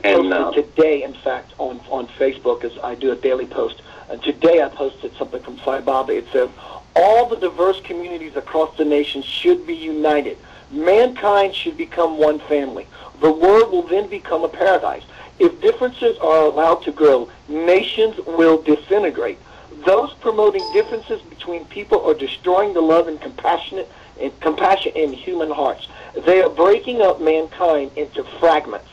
posted today, in fact, on Facebook, as I do a daily post. Today I posted something from Sai Baba. It says, all the diverse communities across the nation should be united. Mankind should become one family. The world will then become a paradise. If differences are allowed to grow, nations will disintegrate. Those promoting differences between people are destroying the love and compassion in human hearts. They are breaking up mankind into fragments.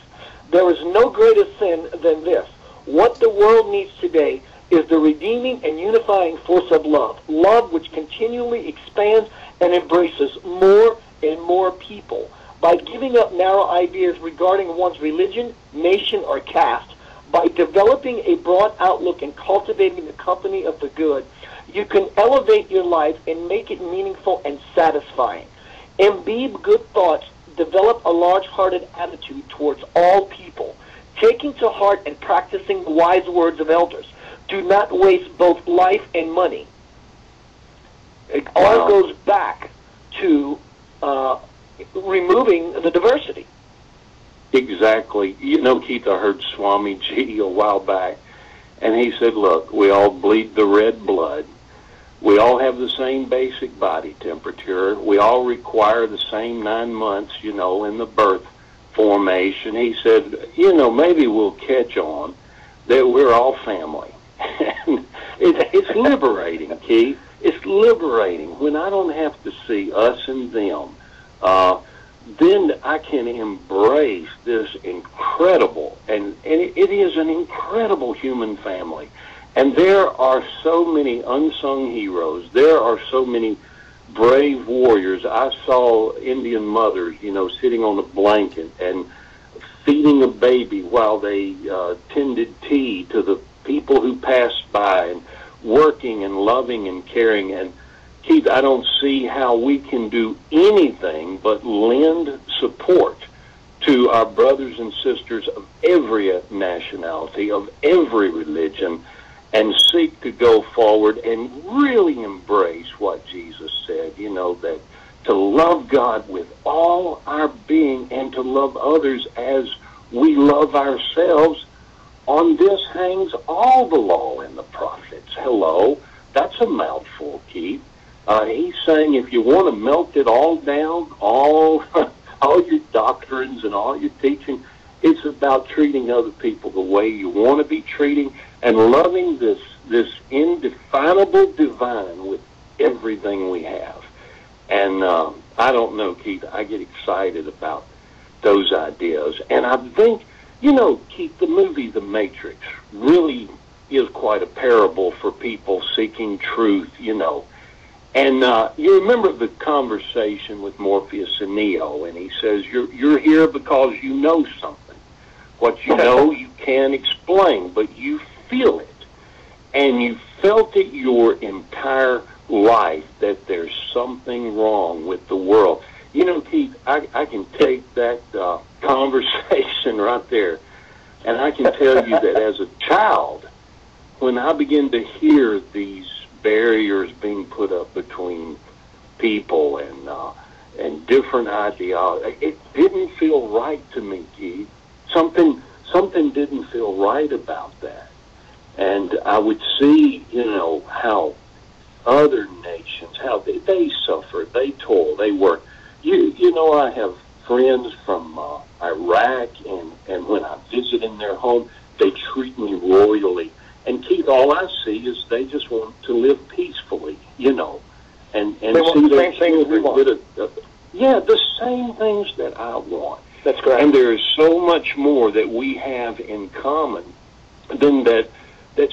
There is no greater sin than this. What the world needs today is the redeeming and unifying force of love. Love which continually expands and embraces more and more people. By giving up narrow ideas regarding one's religion, nation, or caste, by developing a broad outlook and cultivating the company of the good, you can elevate your life and make it meaningful and satisfying. Imbibe good thoughts, develop a large-hearted attitude towards all people, taking to heart and practicing the wise words of elders. Do not waste both life and money. It all goes back to removing the diversity. Exactly. You know, Keith, I heard Swamiji a while back, and he said, look, we all bleed the red blood. We all have the same basic body temperature. We all require the same 9 months, you know, in the birth formation. He said, you know, maybe we'll catch on that we're all family. And it's liberating, Keith. It's liberating when I don't have to see us and them. Then I can embrace this incredible, and it is an incredible human family. And there are so many unsung heroes. There are so many brave warriors. I saw Indian mothers, you know, sitting on a blanket and feeding a baby while they tended tea to the people who passed by, and working and loving and caring. And Keith, I don't see how we can do anything but lend support to our brothers and sisters of every nationality, of every religion, and seek to go forward and really embrace what Jesus said, you know, that to love God with all our being and to love others as we love ourselves. On this hangs all the law and the prophets. Hello, that's a mouthful, Keith. He's saying if you want to melt it all down, all your doctrines and all your teaching, it's about treating other people the way you want to be treating and loving this indefinable divine with everything we have. And I don't know, Keith, I get excited about those ideas. And I think, you know, Keith, the movie The Matrix really is quite a parable for people seeking truth, you know. And you remember the conversation with Morpheus and Neo, and he says, you're here because you know something. What you know you can't explain, but you feel it. And you felt it your entire life that there's something wrong with the world. You know, Keith, I can take that conversation right there, and I can tell you that as a child, when I began to hear these barriers being put up between people and different ideologies, it didn't feel right to me, Keith. Something didn't feel right about that. And I would see, you know, how other nations, how they suffer, they toil, they work. You know, I have friends from Iraq, and when I visit in their home, they treat me royally. And Keith, all I see is they just want to live peacefully, you know, and they want the same things we want. The same things that I want. That's correct. And there is so much more that we have in common than that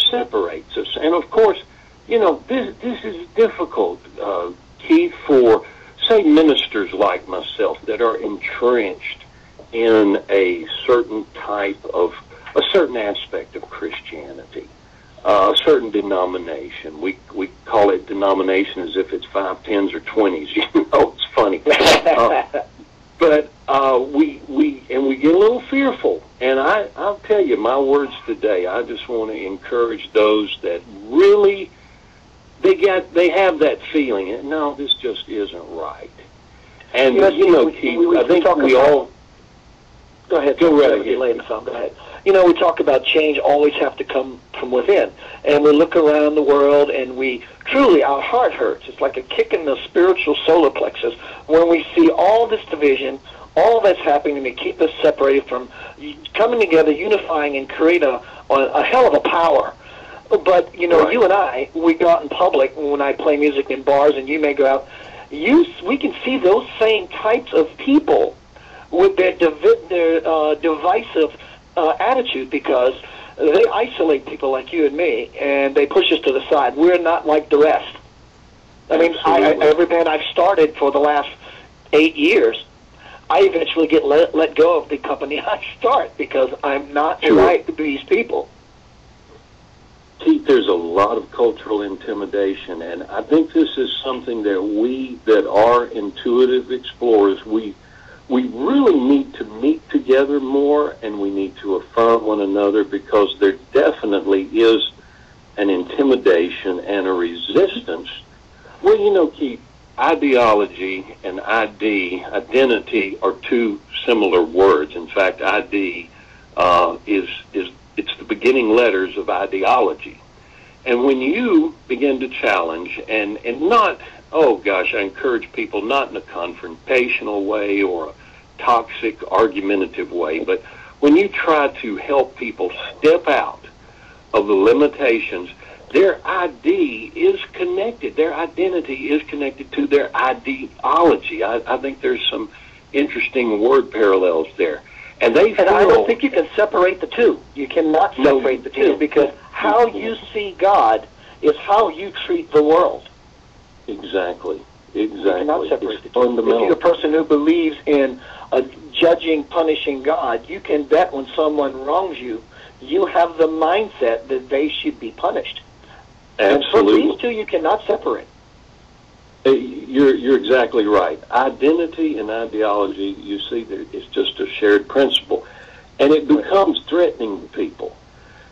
separates us. And of course, you know, this is difficult, Keith, for, say, ministers like myself that are entrenched in a certain aspect of Christianity, a certain denomination. We call it denomination as if it's 5, 10s, or 20s. You know, it's funny. But we get a little fearful. And I'll tell you, my words today, I just want to encourage those that really, they have that feeling, and no, this just isn't right. And, you know, Keith, I think we all... Go ahead. Go right ahead. Go ahead. You know, we talk about change always have to come from within. And we look around the world and we truly, our heart hurts. It's like a kick in the spiritual solar plexus when we see all this division, all that's happening to keep us separated from coming together, unifying, and create a hell of a power. But, you know, right. You and I, we go out in public when I play music in bars, and you may go out, we can see those same types of people with their divisive attitude, because they isolate people like you and me, and they push us to the side. We're not like the rest. I mean, every band I've started for the last 8 years, I eventually get let go of the company I start because I'm not like these people. Keith, there's a lot of cultural intimidation, and I think this is something that we that are intuitive explorers, we really need to meet together more, and we need to affirm one another, because there definitely is an intimidation and a resistance. Well, you know, Keith, ideology and identity, are two similar words. In fact, ID it's the beginning letters of ideology. And when you begin to challenge, and not, oh gosh, I encourage people not in a confrontational way or a toxic, argumentative way, but when you try to help people step out of the limitations, their ID is connected. Their identity is connected to their ideology. I think there's some interesting word parallels there. And I don't think you can separate the two. You cannot separate the two, because how you see God is how you treat the world. Exactly. You cannot separate the two. Fundamental. If you're a person who believes in a judging, punishing God, you can bet when someone wrongs you, you have the mindset that they should be punished. Absolutely. And from these two, you cannot separate. You're exactly right. Identity and ideology, you see, it's just a shared principle. And it becomes threatening to people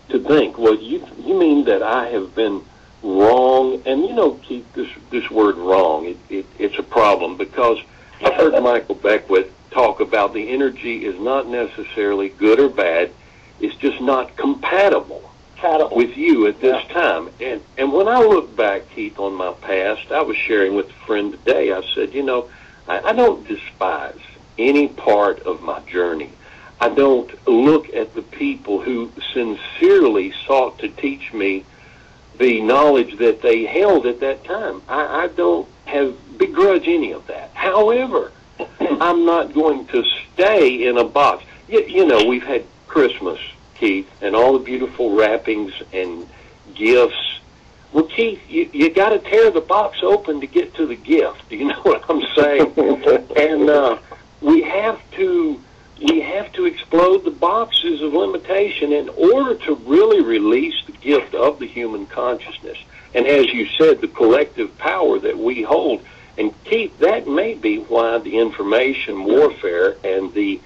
to think, well, you mean that I have been wrong? And, you know, Keith, this word wrong, it's a problem, because I've heard Michael Beckwith talk about the energy is not necessarily good or bad. It's just not compatible with you at this time. And when I look back, Keith, on my past, I was sharing with a friend today, I said, you know, I don't despise any part of my journey. I don't look at the people who sincerely sought to teach me the knowledge that they held at that time. I don't begrudge any of that. However, I'm not going to stay in a box. You know, we've had Christmas, Keith, and all the beautiful wrappings and gifts. Well, Keith, you got to tear the box open to get to the gift. Do you know what I'm saying? And we have to explode the boxes of limitation in order to really release the gift of the human consciousness. And as you said, the collective power that we hold. And Keith, that may be why the information warfare and the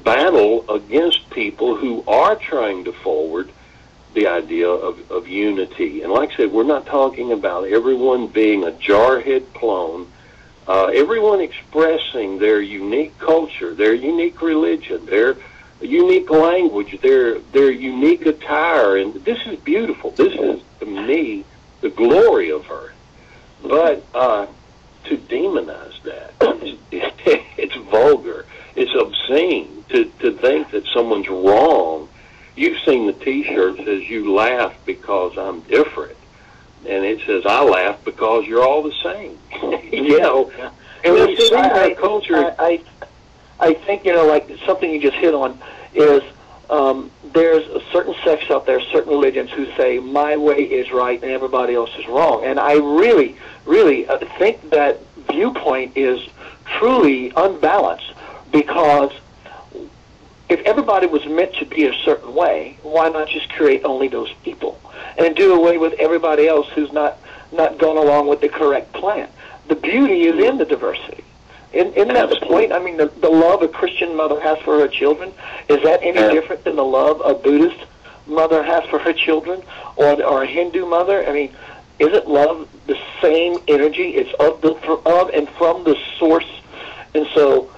battle against people who are trying to forward the idea of unity. And like I said, we're not talking about everyone being a jarhead clone, everyone expressing their unique culture, their unique religion, their unique language, their unique attire. And this is beautiful. This is, to me, the glory of Earth. But to demonize that, it's vulgar. It's obscene to think that someone's wrong. You've seen the T-shirt that says, "You laugh because I'm different," and it says, "I laugh because you're all the same." You know, and we see our culture. I think, you know, like something you just hit on is there's a certain sects out there, certain religions who say my way is right and everybody else is wrong, and I really, really think that viewpoint is truly unbalanced, because if everybody was meant to be a certain way, why not just create only those people and do away with everybody else who's not gone along with the correct plan? The beauty is in the diversity. Isn't that the point? I mean, the love a Christian mother has for her children, is that any different than the love a Buddhist mother has for her children, or a Hindu mother? I mean, isn't love the same energy? It's of and from the source. And so,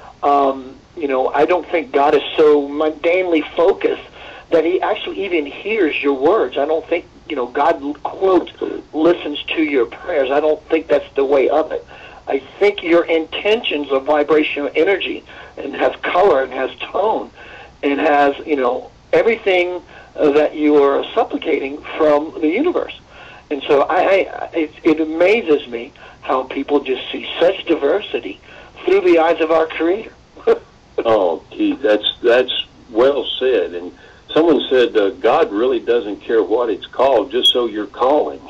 I don't think God is so mundanely focused that he actually even hears your words. I don't think, God, quote, listens to your prayers. I don't think that's the way of it. I think your intentions of vibrational energy and has color and has tone and has, everything that you are supplicating from the universe. And so it amazes me how people just see such diversity through the eyes of our Creator. Oh, Keith, that's well said. And someone said God really doesn't care what it's called, just so you're calling.